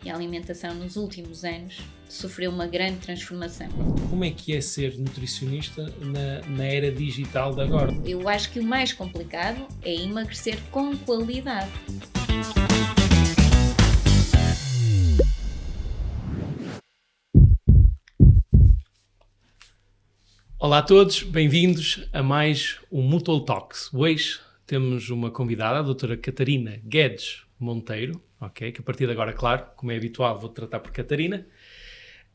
e a alimentação nos últimos anos sofreu uma grande transformação. Como é que é ser nutricionista na era digital de agora? Eu acho que o mais complicado é emagrecer com qualidade. Olá a todos, bem-vindos a mais um Mutual Talks. Hoje temos uma convidada, a doutora Catarina Guedes Monteiro, okay, que a partir de agora, claro, como é habitual, vou tratar por Catarina.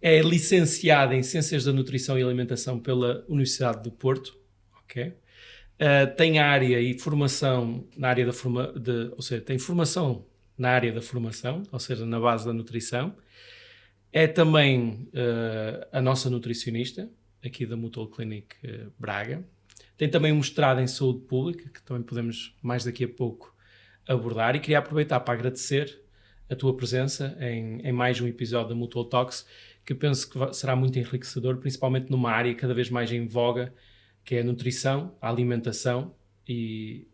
É licenciada em Ciências da Nutrição e Alimentação pela Universidade do Porto. Okay. Tem área e formação na área tem formação na área da formação, ou seja, na base da nutrição. É também a nossa nutricionista, aqui da Mutual Clinic Braga. Tem também um mestrado em Saúde Pública, que também podemos mais daqui a pouco abordar. E queria aproveitar para agradecer a tua presença em mais um episódio da Mutual Talks, que penso que será muito enriquecedor, principalmente numa área cada vez mais em voga, que é a nutrição, a alimentação e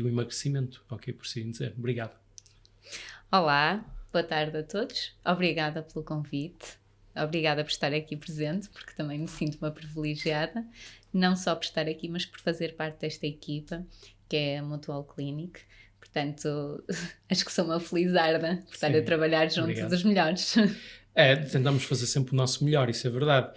o emagrecimento, ok, por assim dizer. Obrigado. Olá, boa tarde a todos. Obrigada pelo convite. Obrigada por estar aqui presente, porque também me sinto uma privilegiada, não só por estar aqui, mas por fazer parte desta equipa, que é a Mutual Clinic. Portanto, acho que sou uma felizarda por estar a trabalhar junto dos melhores. Tentamos fazer sempre o nosso melhor, isso é verdade.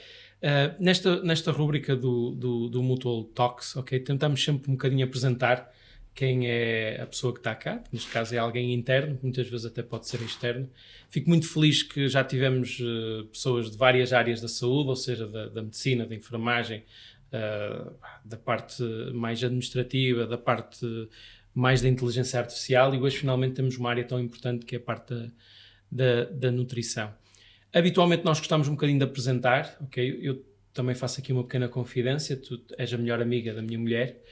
Nesta rúbrica do Mutual Talks, okay, tentamos sempre um bocadinho apresentar quem é a pessoa que está cá, neste caso é alguém interno, muitas vezes até pode ser externo. Fico muito feliz que já tivemos pessoas de várias áreas da saúde, ou seja, da medicina, da enfermagem, da parte mais administrativa, da parte mais da inteligência artificial, e hoje finalmente temos uma área tão importante que é a parte da nutrição. Habitualmente nós gostamos um bocadinho de apresentar, ok? Eu também faço aqui uma pequena confidência, tu és a melhor amiga da minha mulher,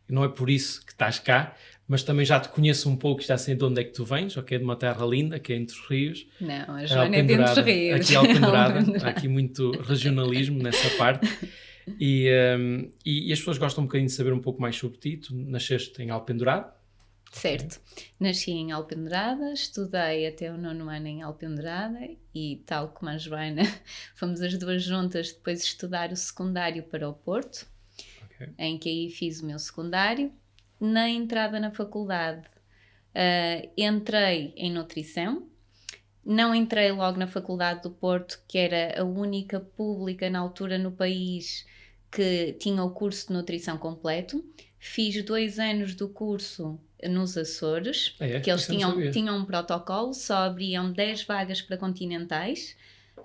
não é por isso que estás cá, mas também já te conheço um pouco, já sei de onde é que tu vens, ok? De uma terra linda, que é Entre os Rios. Não, a Joana é de Entre os Rios. Aqui Alpendurada, há aqui muito regionalismo nessa parte. E as pessoas gostam um bocadinho de saber um pouco mais sobre ti. Tu nasceste em Alpendurada. Certo. Nasci em Alpendurada, estudei até o 9º ano em Alpendurada e, tal como a Joana, fomos as duas juntas depois estudar o secundário para o Porto, em que aí fiz o meu secundário. Na entrada na faculdade, entrei em nutrição. Não entrei logo na Faculdade do Porto, que era a única pública na altura no país que tinha o curso de nutrição completo. Fiz 2 anos do curso nos Açores, que eles tinham um protocolo, só abriam 10 vagas para continentais,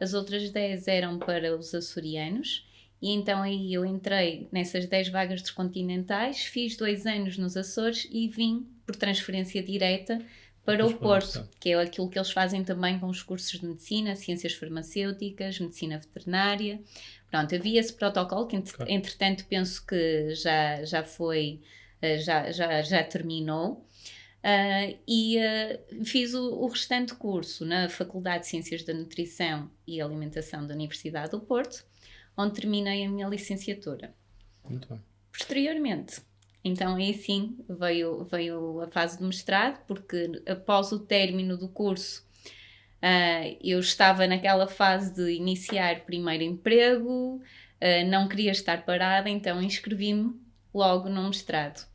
as outras 10 eram para os açorianos. E então aí eu entrei nessas 10 vagas dos continentais, fiz 2 anos nos Açores e vim por transferência direta para o Porto, que é aquilo que eles fazem também com os cursos de medicina, ciências farmacêuticas, medicina veterinária. Pronto, havia esse protocolo que entretanto penso que já foi, já terminou. Fiz o restante curso na Faculdade de Ciências da Nutrição e Alimentação da Universidade do Porto, onde terminei a minha licenciatura. Muito bem. Posteriormente, então aí sim veio a fase do mestrado, porque após o término do curso eu estava naquela fase de iniciar primeiro emprego, não queria estar parada, então inscrevi-me logo no mestrado.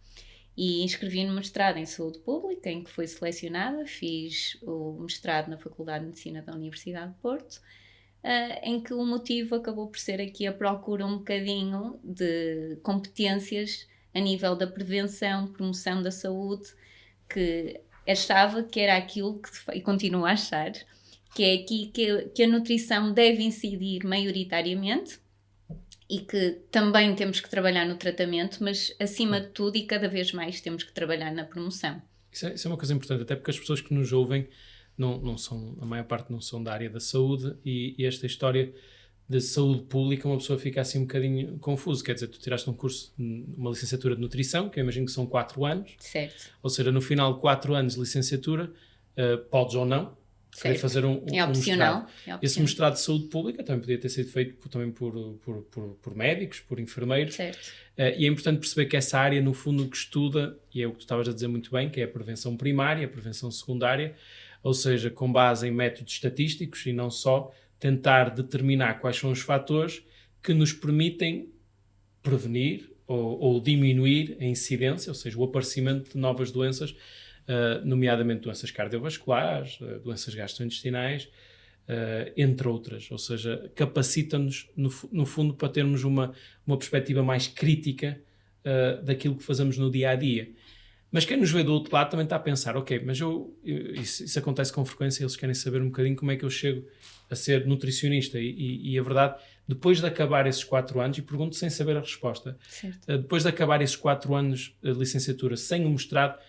E inscrevi-me no mestrado em Saúde Pública, em que fui selecionada, fiz o mestrado na Faculdade de Medicina da Universidade de Porto, em que o motivo acabou por ser aqui a procura um bocadinho de competências a nível da prevenção, promoção da saúde, que achava que era aquilo e continuo a achar, que é aqui que a nutrição deve incidir maioritariamente e que também temos que trabalhar no tratamento, mas acima de tudo e cada vez mais temos que trabalhar na promoção. Isso é uma coisa importante, até porque as pessoas que nos ouvem não são, a maior parte não são da área da saúde e esta história de saúde pública uma pessoa fica assim um bocadinho confuso, quer dizer, tu tiraste um curso, uma licenciatura de nutrição, que eu imagino que são 4 anos, certo. Ou seja, no final de 4 anos de licenciatura, podes ou não querer fazer um opcional. mestrado. Esse mestrado de saúde pública também podia ter sido feito também por médicos, por enfermeiros. Certo. E é importante perceber que essa área, no fundo, que estuda, e é o que tu estavas a dizer muito bem, que é a prevenção primária, a prevenção secundária, ou seja, com base em métodos estatísticos e não só, tentar determinar quais são os fatores que nos permitem prevenir ou diminuir a incidência, ou seja, o aparecimento de novas doenças, nomeadamente doenças cardiovasculares, doenças gastrointestinais, entre outras. Ou seja, capacita-nos, no fundo, para termos uma perspectiva mais crítica daquilo que fazemos no dia-a-dia. Mas quem nos vê do outro lado também está a pensar, ok, mas isso acontece com frequência, eles querem saber um bocadinho como é que eu chego a ser nutricionista. E a verdade, depois de acabar esses 4 anos, e pergunto sem saber a resposta, depois de acabar esses 4 anos de licenciatura sem o mestrado,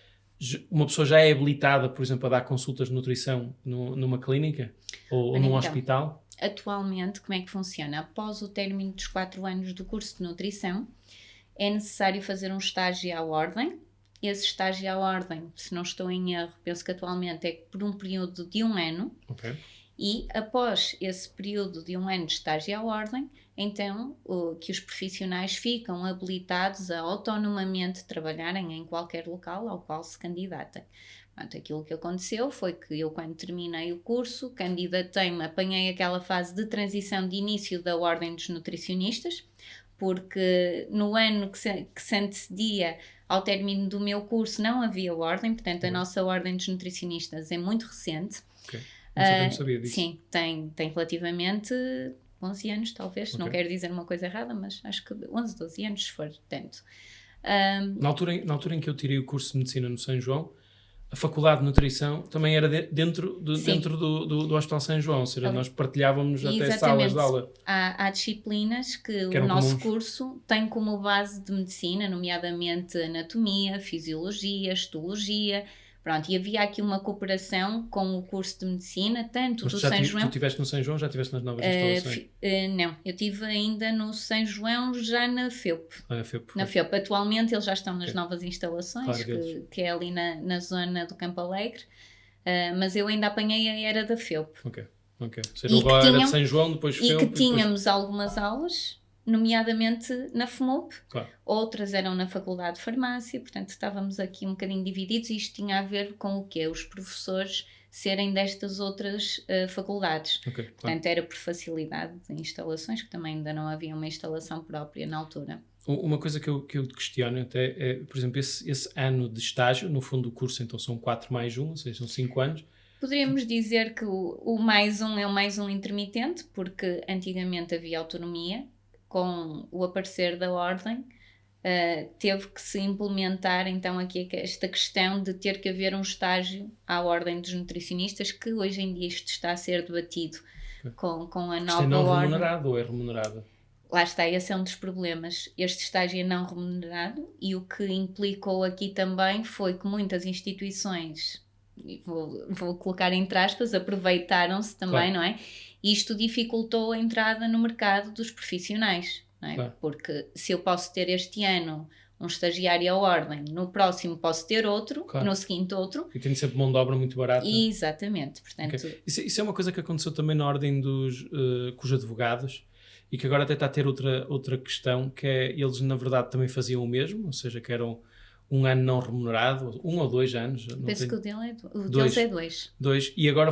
uma pessoa já é habilitada, por exemplo, a dar consultas de nutrição numa clínica ou num hospital? Atualmente, como é que funciona? Após o término dos 4 anos do curso de nutrição, é necessário fazer um estágio à ordem. Esse estágio à ordem, se não estou em erro, penso que atualmente é por um período de 1 ano. Okay. E após esse período de 1 ano de estágio à ordem, então que os profissionais ficam habilitados a autonomamente trabalharem em qualquer local ao qual se candidatem. Portanto, aquilo que aconteceu foi que eu, quando terminei o curso, candidatei-me, apanhei aquela fase de transição de início da Ordem dos Nutricionistas, porque no ano que se antecedia ao término do meu curso não havia ordem, portanto a nossa Ordem dos Nutricionistas é muito recente. Ok, não sabia disso. Sim, tem relativamente 11 anos talvez, não quero dizer uma coisa errada, mas acho que 11, 12 anos se for tanto. Na altura em que eu tirei o curso de Medicina no São João, a Faculdade de Nutrição também era dentro do Hospital São João, ou seja, nós partilhávamos até salas de aula. Há disciplinas que o nosso curso tem como base de medicina, nomeadamente anatomia, fisiologia, histologia. Pronto, e havia aqui uma cooperação com o curso de medicina, tanto do São João... Tu estiveste no São João ou já estiveste nas novas instalações? Não, eu estive ainda no São João, já na FEUP. Na FEUP. Atualmente eles já estão nas novas instalações, que é ali na zona do Campo Alegre, mas eu ainda apanhei a era da FEUP. Ok. Ou seja, agora era de São João, depois FEUP... E que tínhamos algumas aulas, nomeadamente na FMUP, outras eram na Faculdade de Farmácia, portanto estávamos aqui um bocadinho divididos e isto tinha a ver com o quê? Os professores serem destas outras faculdades. Portanto era por facilidade de instalações, que também ainda não havia uma instalação própria na altura. Uma coisa que eu te questiono até é, por exemplo, esse ano de estágio, no fundo do curso então são 4 mais 1, ou seja, são 5 anos. Poderíamos dizer que o mais 1 é o mais 1 intermitente, porque antigamente havia autonomia. Com o aparecer da ordem, teve que se implementar então aqui esta questão de ter que haver um estágio à ordem dos nutricionistas, que hoje em dia isto está a ser debatido com a nova ordem. Isto é não remunerado ou é remunerado? Lá está, esse é um dos problemas. Este estágio é não remunerado e o que implicou aqui também foi que muitas instituições, vou colocar entre aspas, aproveitaram-se também, não é? Isto dificultou a entrada no mercado dos profissionais, não é? Porque se eu posso ter este ano um estagiário à ordem, no próximo posso ter outro, no seguinte outro. E tem sempre mão de obra muito barata. Exatamente. Portanto... Isso é uma coisa que aconteceu também na ordem com os advogados e que agora até está a ter outra questão, que é, eles na verdade também faziam o mesmo, ou seja, que eram 1 ano não remunerado, 1 ou 2 anos. Penso que o deles é 2. 2, e agora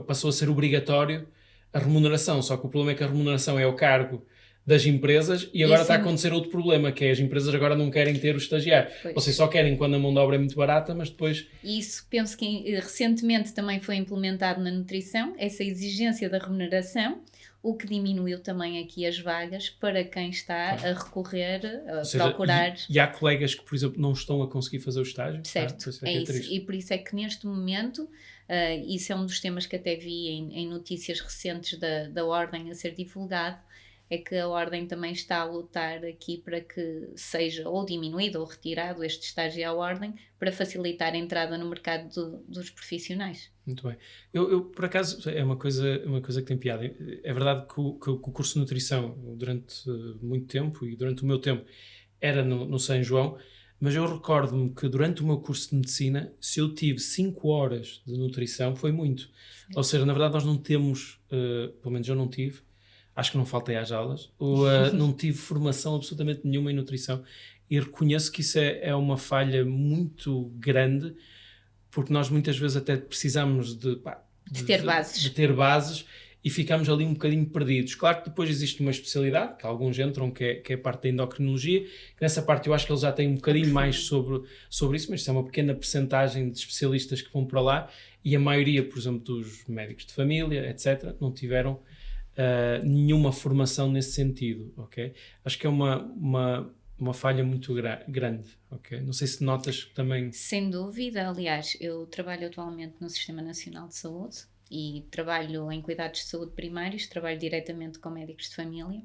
passou a ser obrigatório a remuneração, só que o problema é que a remuneração é o cargo das empresas e agora está a acontecer outro problema, que é as empresas agora não querem ter o estagiário. Ou seja, só querem quando a mão de obra é muito barata, mas depois... Isso penso que recentemente também foi implementado na nutrição, essa exigência da remuneração, o que diminuiu também aqui as vagas para quem está a recorrer, a procurar... E há colegas que, por exemplo, não estão a conseguir fazer o estágio? Certo, é isso. E por isso é que neste momento, isso é um dos temas que até vi em notícias recentes da Ordem a ser divulgado, é que a Ordem também está a lutar aqui para que seja ou diminuído ou retirado este estágio à Ordem para facilitar a entrada no mercado dos profissionais. Muito bem. Eu por acaso, é uma coisa que tem piada. É verdade que o curso de nutrição, durante muito tempo e durante o meu tempo, era no São João, mas eu recordo-me que durante o meu curso de medicina, se eu tive 5 horas de nutrição, foi muito. Sim. Ou seja, na verdade nós não temos, pelo menos eu não tive, acho que não faltei às aulas, não tive formação absolutamente nenhuma em nutrição e reconheço que isso é uma falha muito grande, porque nós muitas vezes até precisamos de ter bases e ficamos ali um bocadinho perdidos. Claro que depois existe uma especialidade, que alguns entram, que é a parte da endocrinologia, que nessa parte eu acho que eles já têm um bocadinho mais sobre isso, mas isso é uma pequena percentagem de especialistas que vão para lá, e a maioria, por exemplo, dos médicos de família, etc., não tiveram nenhuma formação nesse sentido, ok? Acho que é uma falha muito grande, ok? Não sei se notas também... Sem dúvida, aliás, eu trabalho atualmente no Sistema Nacional de Saúde e trabalho em cuidados de saúde primários, trabalho diretamente com médicos de família.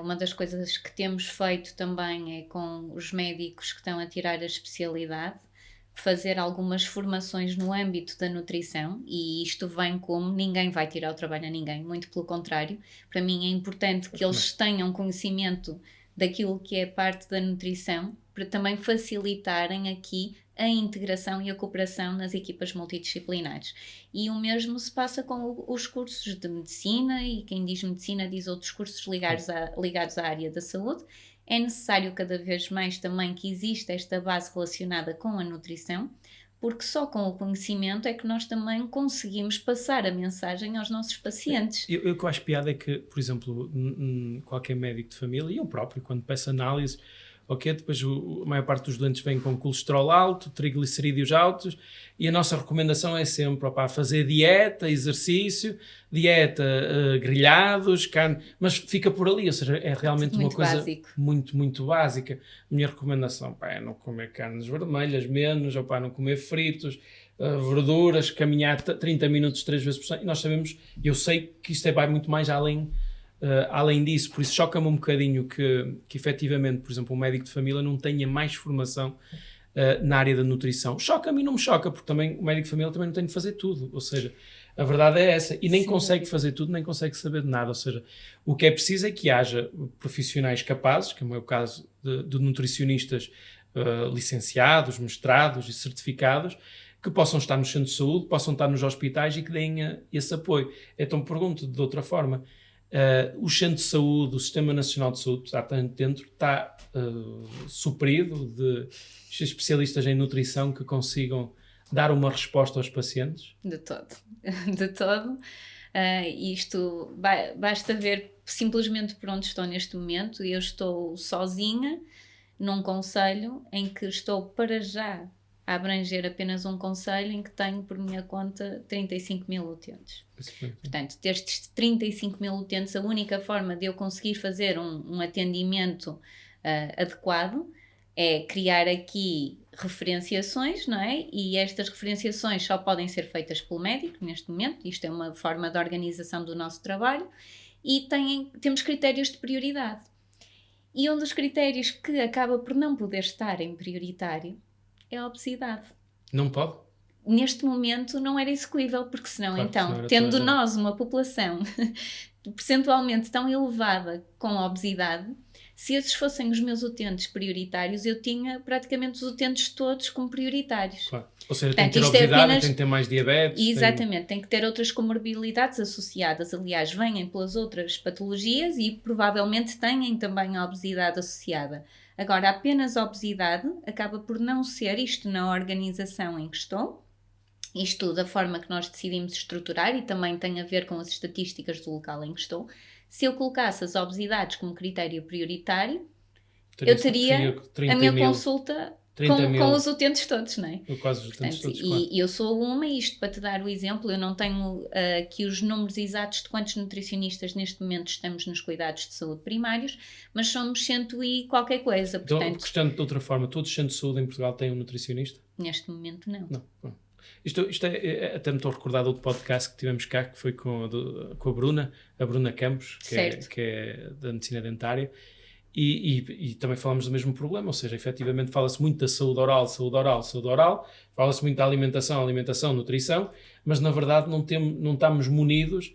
Uma das coisas que temos feito também é com os médicos que estão a tirar a especialidade, fazer algumas formações no âmbito da nutrição, e isto vem como ninguém vai tirar o trabalho a ninguém, muito pelo contrário. Para mim é importante que eles tenham conhecimento daquilo que é parte da nutrição, para também facilitarem aqui a integração e a cooperação nas equipas multidisciplinares. E o mesmo se passa com os cursos de medicina, e quem diz medicina diz outros cursos ligados à área da saúde. É necessário cada vez mais também que exista esta base relacionada com a nutrição, porque só com o conhecimento é que nós também conseguimos passar a mensagem aos nossos pacientes. Eu que acho piada é que, por exemplo, qualquer médico de família, e eu próprio, quando peço análise, ok, depois a maior parte dos doentes vem com colesterol alto, triglicerídeos altos, e a nossa recomendação é sempre fazer dieta, exercício, grelhados, carne, mas fica por ali, ou seja, é realmente muito uma coisa básico. muito, muito básica. A minha recomendação é não comer carnes vermelhas, menos, não comer fritos, verduras, caminhar 30 minutos 3 vezes por semana, e nós sabemos, eu sei que isto vai muito mais além disso, por isso choca-me um bocadinho que efetivamente, por exemplo, um médico de família não tenha mais formação na área da nutrição. Choca-me e não me choca, porque também o médico de família também não tem de fazer tudo, ou seja, a verdade é essa, e nem consegue fazer tudo, nem consegue saber de nada, ou seja, o que é preciso é que haja profissionais capazes, que é o meu caso de nutricionistas licenciados, mestrados e certificados, que possam estar nos centros de saúde, possam estar nos hospitais e que deem esse apoio. Então pergunto de outra forma, o Centro de Saúde, o Sistema Nacional de Saúde, está suprido de especialistas em nutrição que consigam dar uma resposta aos pacientes? De todo. Isto basta ver simplesmente por onde estou neste momento. Eu estou sozinha num concelho em que estou para já a abranger apenas um concelho em que tenho por minha conta 35 mil utentes. Portanto, destes 35 mil utentes, a única forma de eu conseguir fazer um atendimento adequado é criar aqui referenciações, não é? E estas referenciações só podem ser feitas pelo médico neste momento. Isto é uma forma de organização do nosso trabalho, e temos critérios de prioridade. E um dos critérios que acaba por não poder estar em prioritário é a obesidade. Não pode? Neste momento não era execuível, porque senão, claro, então, tendo nós uma população percentualmente tão elevada com a obesidade, se esses fossem os meus utentes prioritários, eu tinha praticamente os utentes todos como prioritários. Claro. Ou seja, tem que ter obesidade, tem que ter mais diabetes. Exatamente, tem que ter outras comorbilidades associadas. Aliás, vêm pelas outras patologias e provavelmente têm também a obesidade associada. Agora, apenas a obesidade acaba por não ser isto na organização em que estou. Isto da forma que nós decidimos estruturar, e também tem a ver com as estatísticas do local em que estou. Se eu colocasse as obesidades como critério prioritário, eu teria a minha consulta com os utentes todos, não é? Quase os utentes todos, claro. E eu sou uma, isto para te dar o exemplo, eu não tenho aqui os números exatos de quantos nutricionistas neste momento estamos nos cuidados de saúde primários, mas somos 100 e qualquer coisa. Então, questão de outra forma, todos os centros de saúde em Portugal têm um nutricionista? Neste momento não. Não. Isto é, até me estou a recordar de outro podcast que tivemos cá, que foi com a Bruna Campos, que é da medicina dentária, e também falamos do mesmo problema, ou seja, efetivamente fala-se muito da saúde oral, fala-se muito da alimentação, nutrição, mas na verdade não estamos munidos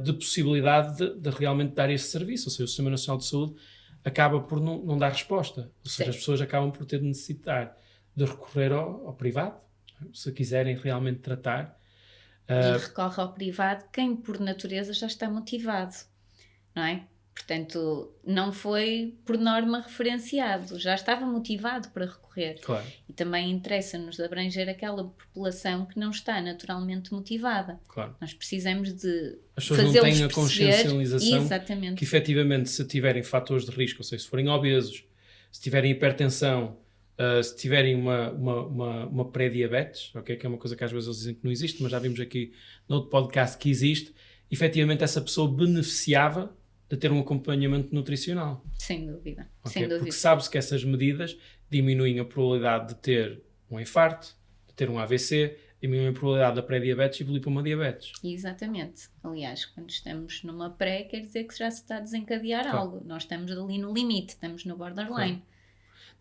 de possibilidade de realmente dar esse serviço, ou seja, o Sistema Nacional de Saúde acaba por não dar resposta, ou seja, as pessoas acabam por ter de necessitar de recorrer ao privado, se quiserem realmente tratar. E recorre ao privado quem por natureza já está motivado, não é? Portanto, não foi por norma referenciado, já estava motivado para recorrer. Claro. E também interessa-nos abranger aquela população que não está naturalmente motivada. Claro. Nós precisamos de as pessoas não têm a consciencialização exatamente, que efetivamente se tiverem fatores de risco, ou seja, se forem obesos, se tiverem hipertensão, se tiverem uma pré-diabetes, okay, que é uma coisa que às vezes eles dizem que não existe, mas já vimos aqui no outro podcast que existe, efetivamente essa pessoa beneficiava de ter um acompanhamento nutricional. Sem dúvida. Okay? Sem dúvida. Porque sabe-se que essas medidas diminuem a probabilidade de ter um infarto, de ter um AVC, diminuem a probabilidade da pré-diabetes e evoluir para uma diabetes. Exatamente. Aliás, quando estamos numa pré, quer dizer que já se está a desencadear algo. Nós estamos ali no limite, estamos no borderline.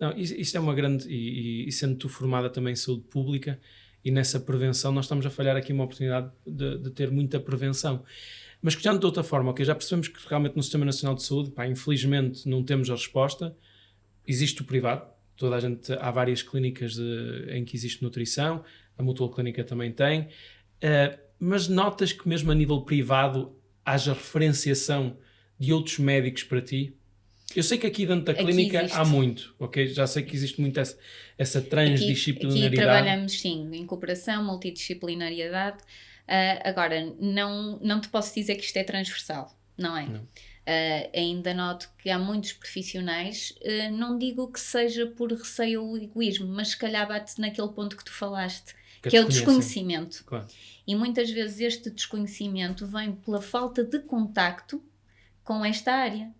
Não, isto é uma grande... E sendo tu formada também em saúde pública e nessa prevenção, nós estamos a falhar aqui uma oportunidade de ter muita prevenção. Mas que já de outra forma, okay, já percebemos que realmente no Sistema Nacional de Saúde, infelizmente não temos a resposta. Existe o privado, há várias clínicas em que existe nutrição, a Mutual Clínica também tem, mas notas que mesmo a nível privado haja referenciação de outros médicos para ti? Eu sei que aqui dentro da clínica há muito, ok? Já sei que existe muito essa transdisciplinaridade. Aqui trabalhamos sim em cooperação, multidisciplinariedade. Agora, não te posso dizer que isto é transversal, não é? Não. Ainda noto que há muitos profissionais, não digo que seja por receio ou egoísmo, mas se calhar bate naquele ponto que tu falaste, que é o desconhecimento. Claro. E muitas vezes este desconhecimento vem pela falta de contacto com esta área.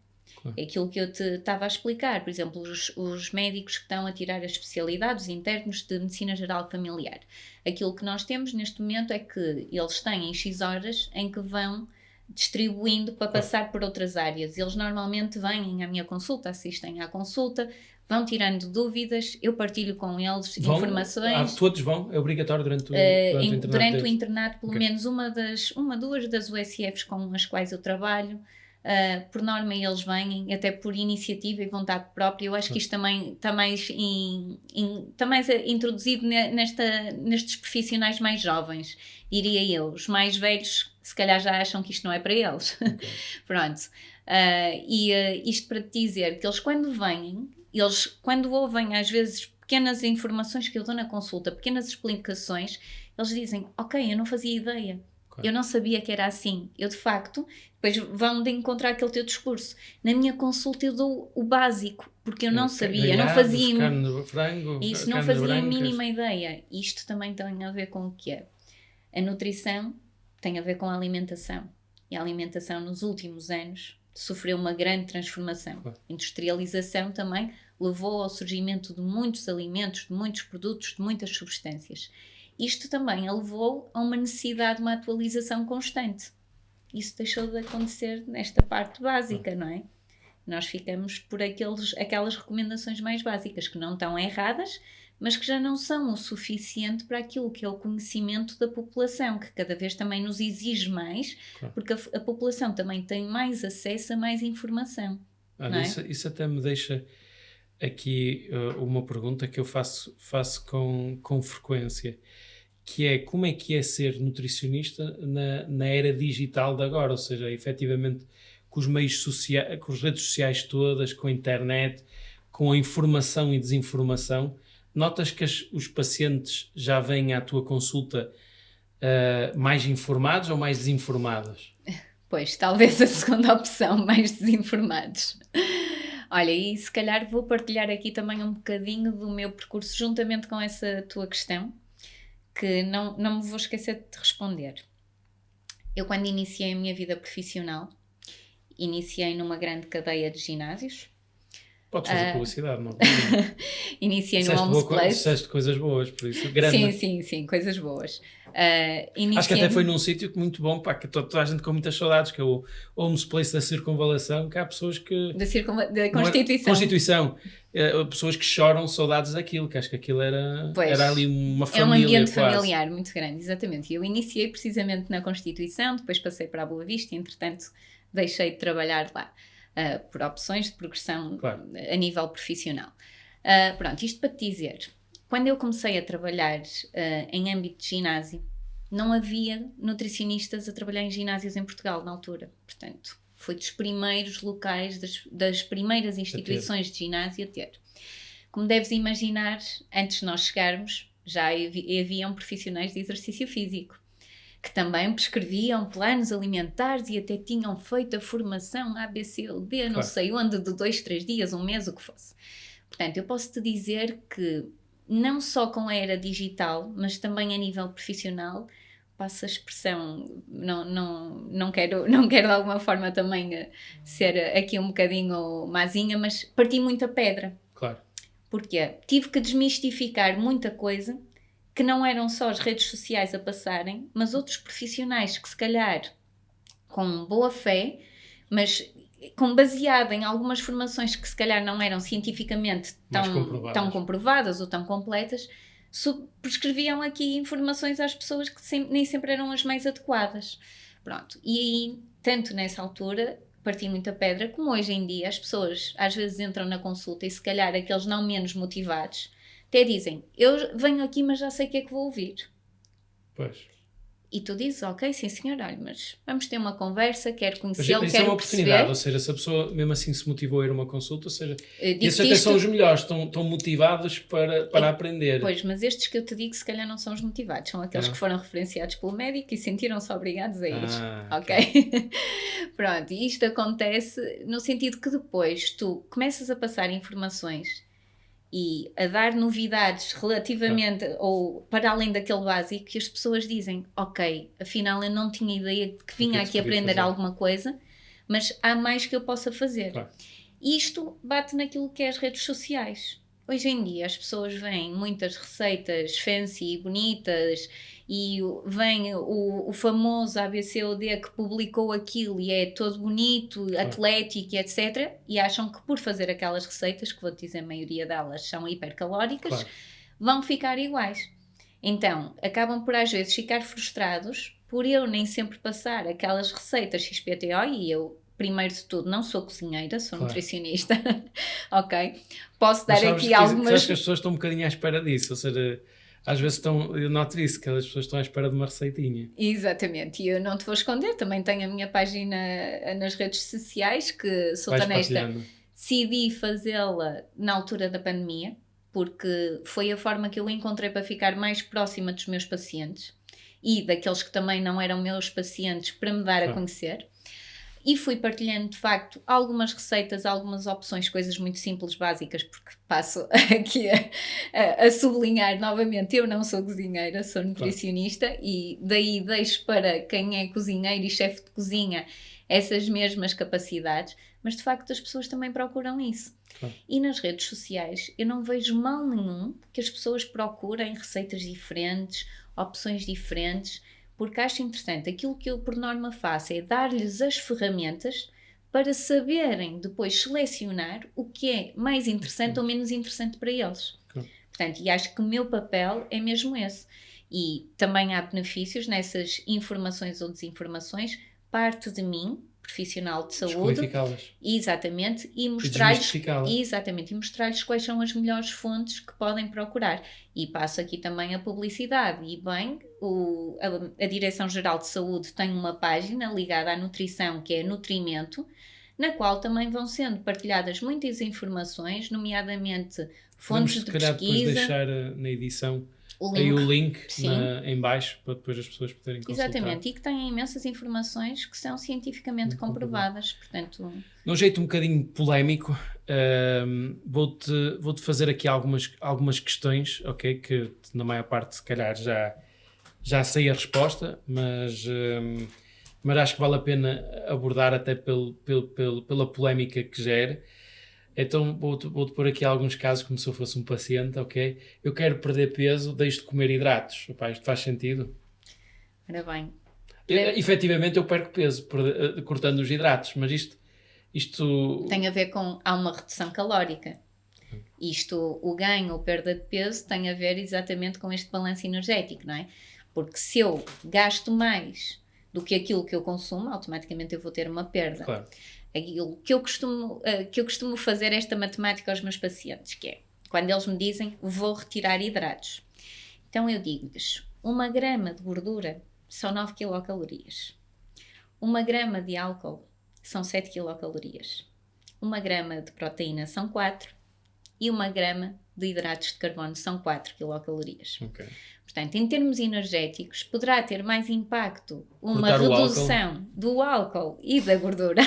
Claro. É aquilo que eu te estava a explicar, por exemplo, os médicos que estão a tirar as especialidades internos de Medicina Geral Familiar. Aquilo que nós temos neste momento é que eles têm X horas em que vão distribuindo para passar por outras áreas. Eles normalmente vêm à minha consulta, assistem à consulta, vão tirando dúvidas, eu partilho com eles informações. Todos vão? É obrigatório durante o internato? Durante o internato, pelo menos duas das USFs com as quais eu trabalho, por norma eles vêm, até por iniciativa e vontade própria. Eu acho que isto também está mais introduzido nestes profissionais mais jovens, diria eu. Os mais velhos se calhar já acham que isto não é para eles. Okay. Pronto. Isto para te dizer que eles quando ouvem às vezes pequenas informações que eu dou na consulta, pequenas explicações, eles dizem, ok, eu não fazia ideia. Okay. Eu não sabia que era assim. Eu, de facto, depois vão de encontrar aquele teu discurso. Na minha consulta eu dou o básico, porque eu não sabia, eu não fazia... Isso, não fazia a mínima ideia. Isto também tem a ver com o que é. A nutrição tem a ver com a alimentação. E a alimentação, nos últimos anos, sofreu uma grande transformação. Claro. A industrialização também levou ao surgimento de muitos alimentos, de muitos produtos, de muitas substâncias. Isto também levou a uma necessidade de uma atualização constante. Isso deixou de acontecer nesta parte básica, não é? Nós ficamos por aquelas recomendações mais básicas, que não estão erradas, mas que já não são o suficiente para aquilo que é o conhecimento da população, que cada vez também nos exige mais, claro. Porque a população também tem mais acesso a mais informação. Não é? Isso até me deixa aqui uma pergunta que eu faço com frequência, que é como é que é ser nutricionista na era digital de agora, ou seja, efetivamente com os meios sociais, com as redes sociais todas, com a internet, com a informação e desinformação. Notas que os pacientes já vêm à tua consulta mais informados ou mais desinformados? Pois, talvez a segunda opção, mais desinformados. Olha, e se calhar vou partilhar aqui também um bocadinho do meu percurso juntamente com essa tua questão, que não me vou esquecer de te responder. Eu, quando iniciei a minha vida profissional, iniciei numa grande cadeia de ginásios. Podes fazer publicidade, não? Iniciei no Homes Place. Disseste coisas boas, por isso. Grande. Sim, coisas boas. Acho que até foi num sítio muito bom, pá, que toda a gente com muitas saudades, que é o Homes Place da Circunvalação, que há pessoas que... Da Constituição. Constituição. Pessoas que choram saudades daquilo, que acho que aquilo era ali uma família. É um ambiente quase. Familiar muito grande, exatamente. Eu iniciei precisamente na Constituição, depois passei para a Boa Vista e, entretanto, deixei de trabalhar lá. Por opções de progressão, claro. A nível profissional. Pronto, isto para te dizer, quando eu comecei a trabalhar em âmbito de ginásio, não havia nutricionistas a trabalhar em ginásios em Portugal na altura. Portanto, Foi dos primeiros locais, das primeiras instituições de ginásio a ter. Como deves imaginar, antes de nós chegarmos, já haviam profissionais de exercício físico, que também prescreviam planos alimentares e até tinham feito a formação ABC ou D, não sei onde, de 2, 3 dias, um mês, o que fosse. Portanto, eu posso te dizer que não só com a era digital, mas também a nível profissional, passo a expressão, não quero de alguma forma também ser aqui um bocadinho mazinha, mas parti muita pedra. Claro. Porquê? Tive que desmistificar muita coisa que não eram só as redes sociais a passarem, mas outros profissionais que se calhar com boa fé, mas baseada em algumas formações que se calhar não eram cientificamente tão comprovadas ou tão completas, prescreviam aqui informações às pessoas que nem sempre eram as mais adequadas. Pronto. E aí, tanto nessa altura, parti muita pedra, como hoje em dia as pessoas às vezes entram na consulta e se calhar aqueles não menos motivados até dizem, eu venho aqui mas já sei o que é que vou ouvir. Pois. E tu dizes, ok, sim senhor, olha, mas vamos ter uma conversa, quero conhecê-lo, quero perceber. Isso é uma oportunidade, ou seja, se a pessoa mesmo assim se motivou a ir a uma consulta, ou seja, esses até são os melhores, estão motivados para aprender. Pois, mas estes que eu te digo se calhar não são os motivados, são aqueles que foram referenciados pelo médico e sentiram-se obrigados a ir, ok? Pronto, e isto acontece no sentido que depois tu começas a passar informações e a dar novidades relativamente ou para além daquele básico que as pessoas dizem, ok, afinal eu não tinha ideia de que vinha aqui aprender alguma coisa, mas há mais que eu possa fazer. Claro. Isto bate naquilo que é as redes sociais. Hoje em dia as pessoas veem muitas receitas fancy e bonitas e vem o famoso ABCD que publicou aquilo e é todo bonito, atlético, etc. E acham que por fazer aquelas receitas, que vou-te dizer a maioria delas são hipercalóricas, vão ficar iguais. Então, acabam por às vezes ficar frustrados por eu nem sempre passar aquelas receitas XPTO e eu... Primeiro de tudo, não sou cozinheira, sou nutricionista, ok? Posso dar aqui algumas... Sabes que as pessoas estão um bocadinho à espera disso, ou seja, às vezes eu noto isso, que as pessoas estão à espera de uma receitinha. Exatamente, e eu não te vou esconder, também tenho a minha página nas redes sociais, que sou honesta, decidi fazê-la na altura da pandemia, porque foi a forma que eu encontrei para ficar mais próxima dos meus pacientes e daqueles que também não eram meus pacientes para me dar a conhecer. E fui partilhando, de facto, algumas receitas, algumas opções, coisas muito simples, básicas, porque passo aqui a sublinhar novamente, eu não sou cozinheira, sou nutricionista e daí deixo para quem é cozinheiro e chefe de cozinha essas mesmas capacidades, mas de facto as pessoas também procuram isso. E nas redes sociais eu não vejo mal nenhum que as pessoas procurem receitas diferentes, opções diferentes, porque acho interessante, aquilo que eu por norma faço é dar-lhes as ferramentas para saberem depois selecionar o que é mais interessante ou menos interessante para eles. Portanto, e acho que o meu papel é mesmo esse. E também há benefícios nessas informações ou desinformações, parte de mim, profissional de saúde, exatamente, e mostrar-lhes quais são as melhores fontes que podem procurar. E passo aqui também a publicidade. E bem, a Direção-Geral de Saúde tem uma página ligada à nutrição, que é Nutrimento, na qual também vão sendo partilhadas muitas informações, nomeadamente fontes de pesquisa. Depois deixar na edição o link em baixo para depois as pessoas poderem consultar. Exatamente, e que têm imensas informações que são cientificamente comprovadas. Portanto... De um jeito um bocadinho polémico, vou-te fazer aqui algumas questões, ok? Que na maior parte se calhar já sei a resposta, mas acho que vale a pena abordar até pela polémica que gera. Então vou-te pôr aqui alguns casos como se eu fosse um paciente, ok? Eu quero perder peso, deixo de comer hidratos. Opa, isto faz sentido? Ora bem. Efetivamente eu perco peso cortando os hidratos, mas isto... Tem a ver com... Há uma redução calórica. O ganho ou perda de peso tem a ver exatamente com este balanço energético, não é? Porque se eu gasto mais do que aquilo que eu consumo, automaticamente eu vou ter uma perda. Claro. Aquilo que eu costumo fazer esta matemática aos meus pacientes, que é, quando eles me dizem, vou retirar hidratos. Então eu digo-lhes, 1 grama de gordura são 9 quilocalorias. 1 grama de álcool são 7 quilocalorias. 1 grama de proteína são 4 e 1 grama de hidratos de carbono são 4 quilocalorias. Ok. Portanto, em termos energéticos, poderá ter mais impacto uma Cortar o redução do álcool e da gordura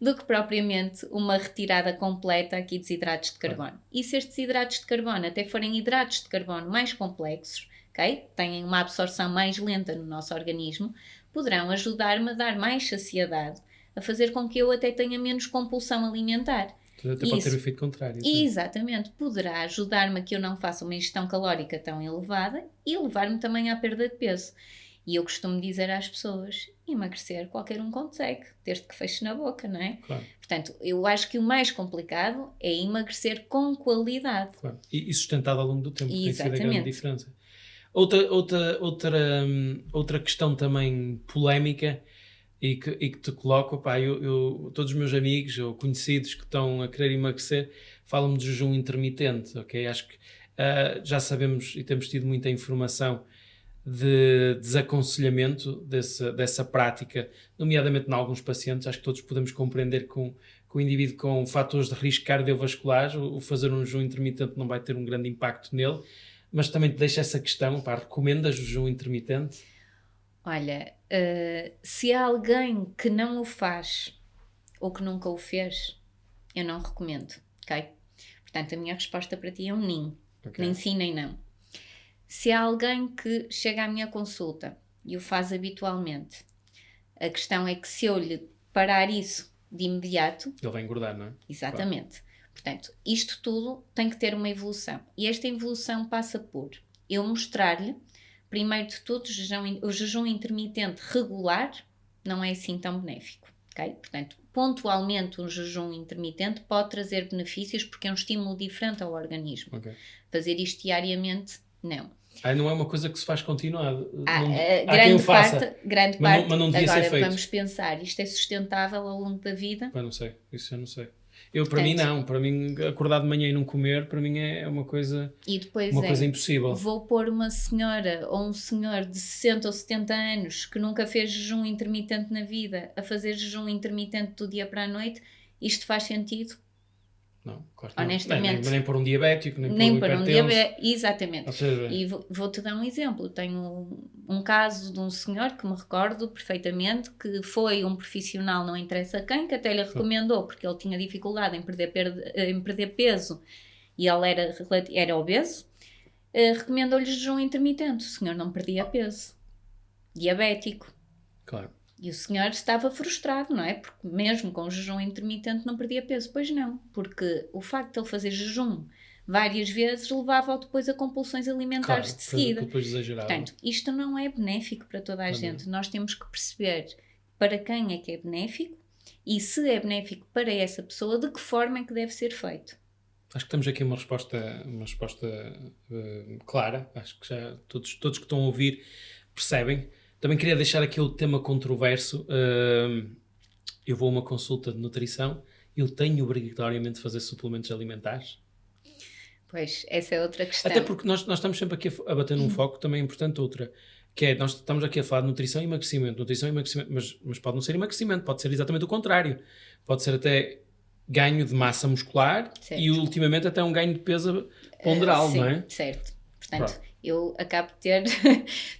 do que propriamente uma retirada completa aqui dos hidratos de carbono. E se estes hidratos de carbono até forem hidratos de carbono mais complexos, okay, têm uma absorção mais lenta no nosso organismo, poderão ajudar-me a dar mais saciedade, a fazer com que eu até tenha menos compulsão alimentar. Até pode ter o efeito contrário. Exatamente, poderá ajudar-me a que eu não faça uma ingestão calórica tão elevada e levar-me também à perda de peso. E eu costumo dizer às pessoas, emagrecer qualquer um consegue, desde que feche na boca, não é? Claro. Portanto, eu acho que o mais complicado é emagrecer com qualidade. Claro. E sustentado ao longo do tempo, tem sido a grande diferença. Outra questão também polémica e que te coloco, pá, todos os meus amigos ou conhecidos que estão a querer emagrecer falam-me de jejum intermitente, ok? Acho que já sabemos e temos tido muita informação de desaconselhamento dessa prática, nomeadamente em alguns pacientes. Acho que todos podemos compreender que o indivíduo com fatores de risco cardiovasculares, o fazer um jejum intermitente não vai ter um grande impacto nele, mas também te deixa essa questão, pá, recomendas o jejum intermitente? Olha, se há alguém que não o faz ou que nunca o fez, eu não recomendo, ok? Portanto, a minha resposta para ti é um nem. Okay. Nem sim, nem não. Se há alguém que chega à minha consulta e o faz habitualmente, a questão é que se eu lhe parar isso de imediato... Ele vai engordar, não é? Exatamente. Claro. Portanto, isto tudo tem que ter uma evolução. E esta evolução passa por eu mostrar-lhe, primeiro de tudo, o jejum intermitente regular não é assim tão benéfico. Okay? Portanto, pontualmente um jejum intermitente pode trazer benefícios porque é um estímulo diferente ao organismo. Okay. Fazer isto diariamente, não. Não é uma coisa que se faz continuado. Grande parte, mas não devia agora ser feito. Vamos pensar, isto é sustentável ao longo da vida? Não sei, isso eu não sei. Para mim acordar de manhã e não comer, para mim é uma coisa, coisa impossível. Vou pôr uma senhora ou um senhor de 60 ou 70 anos que nunca fez jejum intermitente na vida a fazer jejum intermitente do dia para a noite, isto faz sentido? Não, claro que honestamente, nem por um diabético, nem por um hipertenso. Exatamente. E vou-te dar um exemplo. Tenho um caso de um senhor que me recordo perfeitamente que foi um profissional, não interessa quem, que até lhe recomendou, porque ele tinha dificuldade em perder peso e ele era obeso, recomendou-lhe jejum intermitente. O senhor não perdia peso. Diabético. Claro. E o senhor estava frustrado, não é? Porque mesmo com o jejum intermitente não perdia peso. Pois não, porque o facto de ele fazer jejum várias vezes levava-o depois a compulsões alimentares de seguida. Portanto, isto não é benéfico para toda a gente. Nós temos que perceber para quem é que é benéfico e se é benéfico para essa pessoa, de que forma é que deve ser feito. Acho que temos aqui uma resposta clara. Acho que já todos que estão a ouvir percebem. Também queria deixar aqui o tema controverso. Eu vou a uma consulta de nutrição, eu tenho obrigatoriamente de fazer suplementos alimentares? Pois, essa é outra questão. Até porque nós estamos sempre aqui a bater num foco também importante, outra, que é, nós estamos aqui a falar de nutrição e emagrecimento, mas pode não ser emagrecimento, pode ser exatamente o contrário. Pode ser até ganho de massa muscular, certo, e ultimamente até um ganho de peso ponderal, sim, não é? Certo. Portanto, eu acabo de ter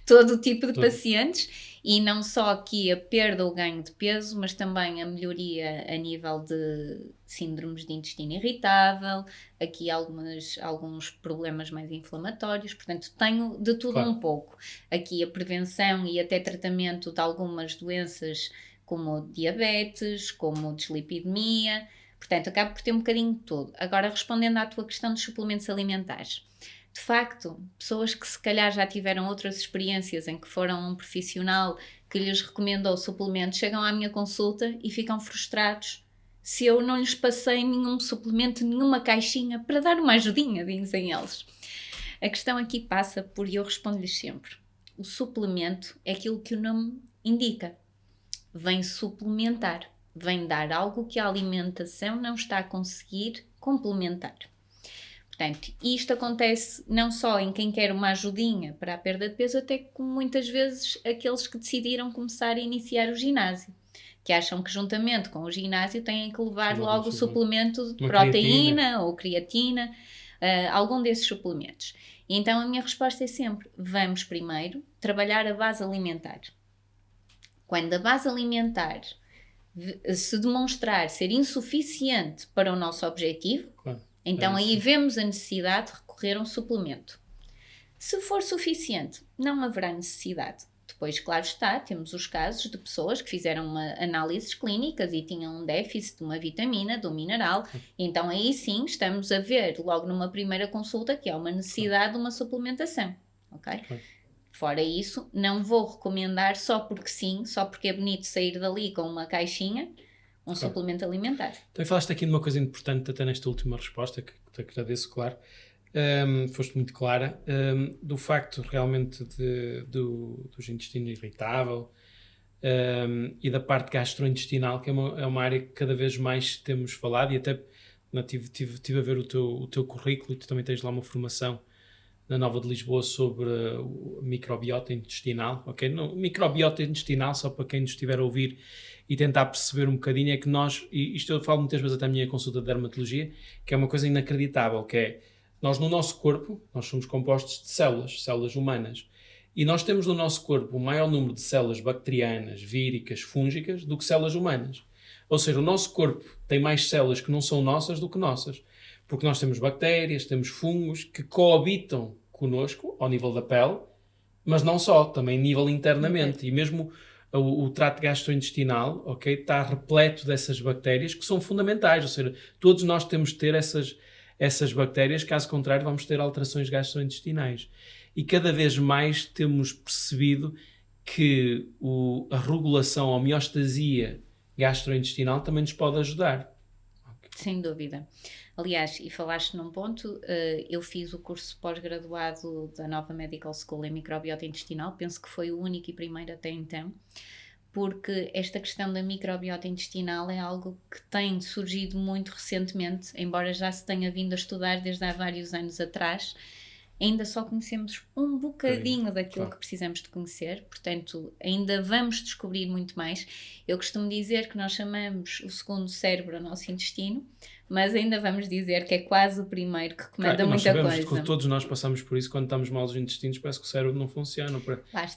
todo o tipo de pacientes e não só aqui a perda ou ganho de peso, mas também a melhoria a nível de síndromes de intestino irritável, aqui alguns problemas mais inflamatórios, portanto tenho de tudo um pouco. Aqui a prevenção e até tratamento de algumas doenças como diabetes, como dislipidemia, portanto acabo por ter um bocadinho de tudo. Agora respondendo à tua questão dos suplementos alimentares. De facto, pessoas que se calhar já tiveram outras experiências em que foram um profissional que lhes recomendou suplementos, chegam à minha consulta e ficam frustrados se eu não lhes passei nenhum suplemento, nenhuma caixinha para dar uma ajudinha, dizem eles. A questão aqui passa por, e eu respondo-lhes sempre, o suplemento é aquilo que o nome indica. Vem suplementar, vem dar algo que a alimentação não está a conseguir complementar. Portanto, isto acontece não só em quem quer uma ajudinha para a perda de peso, até como muitas vezes aqueles que decidiram começar a iniciar o ginásio. que acham que juntamente com o ginásio têm que levar Sim, logo o sim. suplemento de Uma proteína ou creatina, algum desses suplementos. E então a minha resposta é sempre, vamos primeiro trabalhar a base alimentar. Quando a base alimentar se demonstrar ser insuficiente para o nosso objetivo, Claro, então é aí isso. vemos a necessidade de recorrer a um suplemento. Se for suficiente, não haverá necessidade. Depois, claro está, temos os casos de pessoas que fizeram análises clínicas e tinham um déficit de uma vitamina, de um mineral, então aí sim estamos a ver logo numa primeira consulta que há uma necessidade de uma suplementação, ok? Claro. Fora isso, não vou recomendar só porque sim, só porque é bonito sair dali com uma caixinha, um suplemento alimentar. Também falaste aqui de uma coisa importante até nesta última resposta, que te agradeço, claro. Foste muito clara, do facto realmente dos intestinos irritável e da parte gastrointestinal, que é uma área que cada vez mais temos falado, e até tive a ver o teu currículo, e tu também tens lá uma formação na Nova de Lisboa sobre a microbiota intestinal, ok? No, microbiota intestinal, só para quem nos estiver a ouvir e tentar perceber um bocadinho, é que nós, e isto eu falo muitas vezes até na minha consulta de dermatologia, que é uma coisa inacreditável, que é, nós no nosso corpo, nós somos compostos de células humanas, e nós temos no nosso corpo o maior número de células bacterianas, víricas, fúngicas, do que células humanas. Ou seja, o nosso corpo tem mais células que não são nossas do que nossas. Porque nós temos bactérias, temos fungos que coabitam connosco ao nível da pele, mas não só, também a nível internamente. E mesmo o trato gastrointestinal, ok, está repleto dessas bactérias que são fundamentais. Ou seja, todos nós temos de ter essas bactérias, caso contrário vamos ter alterações gastrointestinais. E cada vez mais temos percebido que a regulação, a homeostasia gastrointestinal também nos pode ajudar. Sem dúvida. Aliás, e falaste num ponto, eu fiz o curso pós-graduado da Nova Medical School em microbiota intestinal, penso que foi o único e primeiro até então, porque esta questão da microbiota intestinal é algo que tem surgido muito recentemente, embora já se tenha vindo a estudar desde há vários anos atrás, ainda só conhecemos um bocadinho daquilo que precisamos de conhecer, portanto, ainda vamos descobrir muito mais. Eu costumo dizer que nós chamamos o segundo cérebro ao nosso intestino, mas ainda vamos dizer que é quase o primeiro que comanda muita coisa. Nós sabemos que todos nós passamos por isso quando estamos mal dos intestinos, parece que o cérebro não funciona,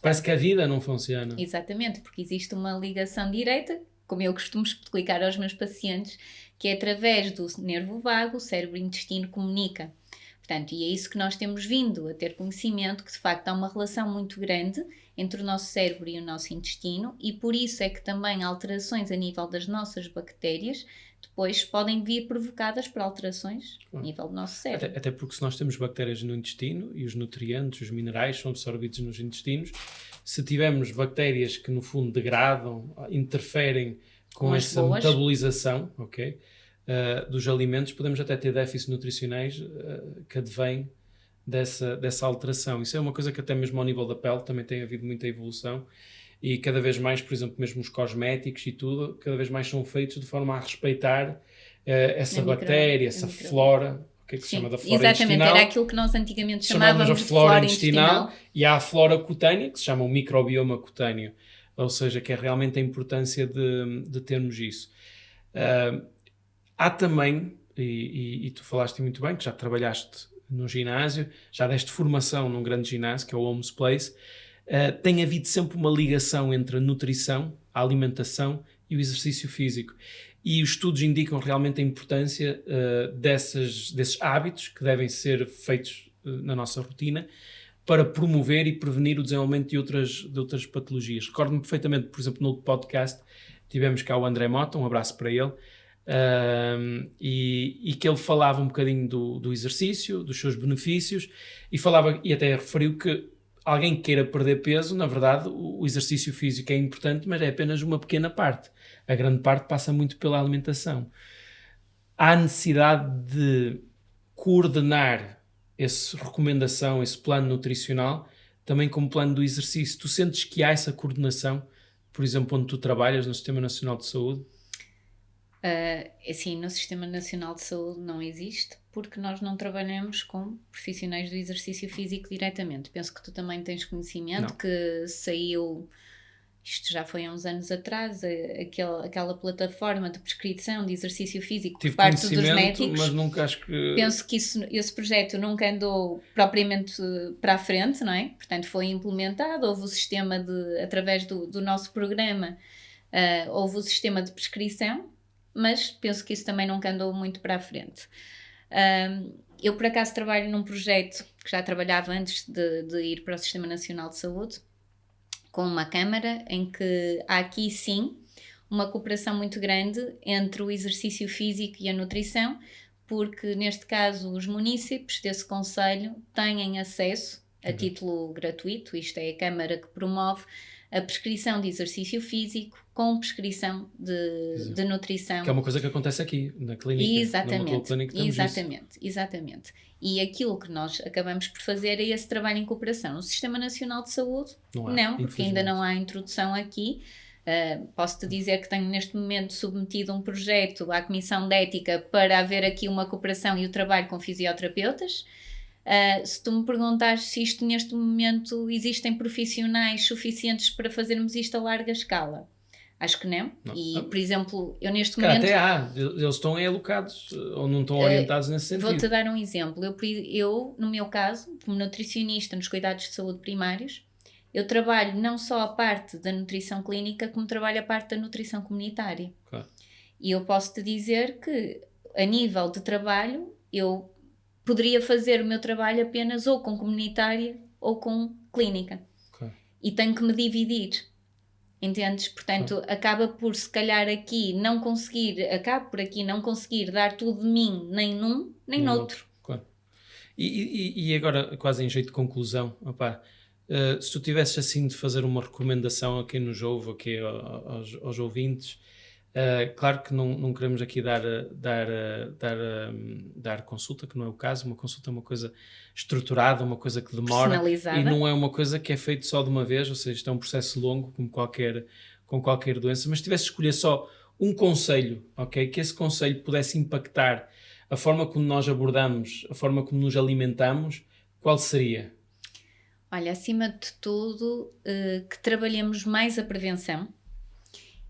parece que a vida não funciona. Exatamente, porque existe uma ligação direta, como eu costumo explicar aos meus pacientes, que é através do nervo vago, o cérebro e o intestino comunica. Portanto, e é isso que nós temos vindo a ter conhecimento, que de facto há uma relação muito grande entre o nosso cérebro e o nosso intestino, e por isso é que também alterações a nível das nossas bactérias depois podem vir provocadas por alterações a nível do nosso cérebro. Até porque se nós temos bactérias no intestino e os nutrientes, os minerais são absorvidos nos intestinos, se tivermos bactérias que no fundo degradam, interferem com essa metabolização, ok? Dos alimentos, podemos até ter déficits nutricionais que advêm dessa alteração. Isso é uma coisa que até mesmo ao nível da pele também tem havido muita evolução, e cada vez mais, por exemplo, mesmo os cosméticos e tudo, cada vez mais são feitos de forma a respeitar essa bactéria, essa flora, que se chama da flora intestinal. Exatamente, era aquilo que nós antigamente chamávamos de flora intestinal. E há a flora cutânea, que se chama o microbioma cutâneo, ou seja, que é realmente a importância de termos isso. Há também, e tu falaste muito bem, que já trabalhaste no ginásio, já deste formação num grande ginásio, que é o Homes Place, tem havido sempre uma ligação entre a nutrição, a alimentação e o exercício físico. E os estudos indicam realmente a importância desses hábitos que devem ser feitos na nossa rotina para promover e prevenir o desenvolvimento de outras patologias. Recordo-me perfeitamente, por exemplo, no outro podcast, tivemos cá o André Mota, um abraço para ele, e que ele falava um bocadinho do exercício, dos seus benefícios, e até referiu que alguém que queira perder peso, na verdade, o exercício físico é importante, mas é apenas uma pequena parte. A grande parte passa muito pela alimentação. Há necessidade de coordenar essa recomendação, esse plano nutricional, também com o plano do exercício. Tu sentes que há essa coordenação, por exemplo, onde tu trabalhas, no Sistema Nacional de Saúde? Assim, no Sistema Nacional de Saúde não existe, porque nós não trabalhamos com profissionais do exercício físico diretamente. Penso que tu também tens conhecimento que saiu isto já foi há uns anos atrás, aquela plataforma de prescrição de exercício físico por parte dos médicos. Mas nunca acho que... Penso que esse projeto nunca andou propriamente para a frente, não é? Portanto, foi implementado, houve o sistema através do nosso programa, houve o sistema de prescrição, mas penso que isso também nunca andou muito para a frente. Eu, por acaso, trabalho num projeto que já trabalhava antes de ir para o Sistema Nacional de Saúde, com uma câmara, em que há aqui, sim, uma cooperação muito grande entre o exercício físico e a nutrição, porque, neste caso, os munícipes desse concelho têm acesso, a título gratuito, isto é a câmara que promove, a prescrição de exercício físico com prescrição de nutrição. Que é uma coisa que acontece aqui, na clínica. Exatamente. E aquilo que nós acabamos por fazer é esse trabalho em cooperação. No Sistema Nacional de Saúde, não, porque ainda não há introdução aqui. Posso-te dizer que tenho neste momento submetido um projeto à Comissão de Ética para haver aqui uma cooperação e o trabalho com fisioterapeutas. Se tu me perguntares se isto neste momento existem profissionais suficientes para fazermos isto a larga escala, acho que não. E, por exemplo, eu neste momento... Até há, eles estão alocados ou não estão orientados nesse sentido. Vou-te dar um exemplo. Eu, no meu caso, como nutricionista nos cuidados de saúde primários, eu trabalho não só a parte da nutrição clínica, como trabalho a parte da nutrição comunitária. Claro. E eu posso-te dizer que, a nível de trabalho, eu poderia fazer o meu trabalho apenas ou com comunitária ou com clínica. Claro. E tenho que me dividir. Entendes? Portanto, acaba por, se calhar, acabo por aqui não conseguir dar tudo de mim, nem num, nem noutro. Claro. E agora, quase em jeito de conclusão, se tu tivesses assim de fazer uma recomendação a quem nos ouve, aqui aos ouvintes, claro que não queremos aqui dar consulta, que não é o caso. Uma consulta é uma coisa estruturada, uma coisa que demora e não é uma coisa que é feita só de uma vez, ou seja, isto é um processo longo como com qualquer doença. Mas se tivesse de escolher só um conselho, ok, que esse conselho pudesse impactar a forma como nós abordamos, a forma como nos alimentamos, qual seria? Olha, acima de tudo, que trabalhemos mais a prevenção.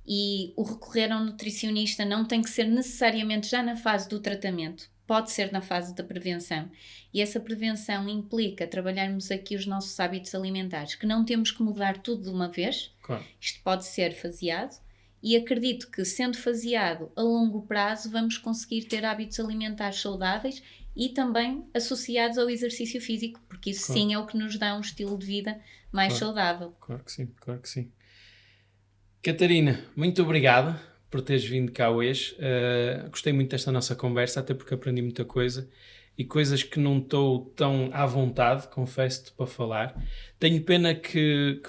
E o recorrer a um nutricionista não tem que ser necessariamente já na fase do tratamento, pode ser na fase da prevenção. E essa prevenção implica trabalharmos aqui os nossos hábitos alimentares, que não temos que mudar tudo de uma vez. Claro. Isto pode ser faseado e acredito que, sendo faseado a longo prazo, vamos conseguir ter hábitos alimentares saudáveis e também associados ao exercício físico, porque isso sim é o que nos dá um estilo de vida mais saudável. Claro que sim. Catarina, muito obrigado por teres vindo cá hoje. Gostei muito desta nossa conversa, até porque aprendi muita coisa e coisas que não estou tão à vontade, confesso-te, para falar. Tenho pena que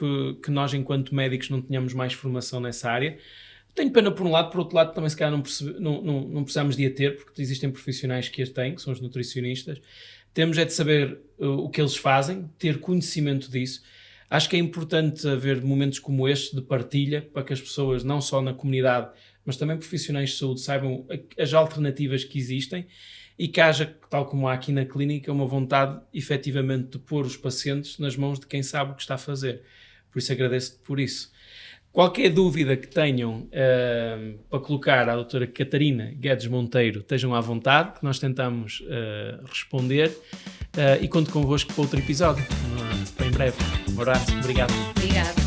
nós, enquanto médicos, não tenhamos mais formação nessa área. Tenho pena por um lado, por outro lado também se calhar não precisamos de a ter, porque existem profissionais que as têm, que são os nutricionistas. Temos é de saber o que eles fazem, ter conhecimento disso. Acho que é importante haver momentos como este de partilha, para que as pessoas, não só na comunidade, mas também profissionais de saúde, saibam as alternativas que existem e que haja, tal como há aqui na clínica, uma vontade efetivamente de pôr os pacientes nas mãos de quem sabe o que está a fazer. Por isso agradeço-te por isso. Qualquer dúvida que tenham para colocar à doutora Catarina Guedes Monteiro, estejam à vontade, que nós tentamos responder e conto convosco para outro episódio, em breve. Um abraço, obrigado. Obrigada.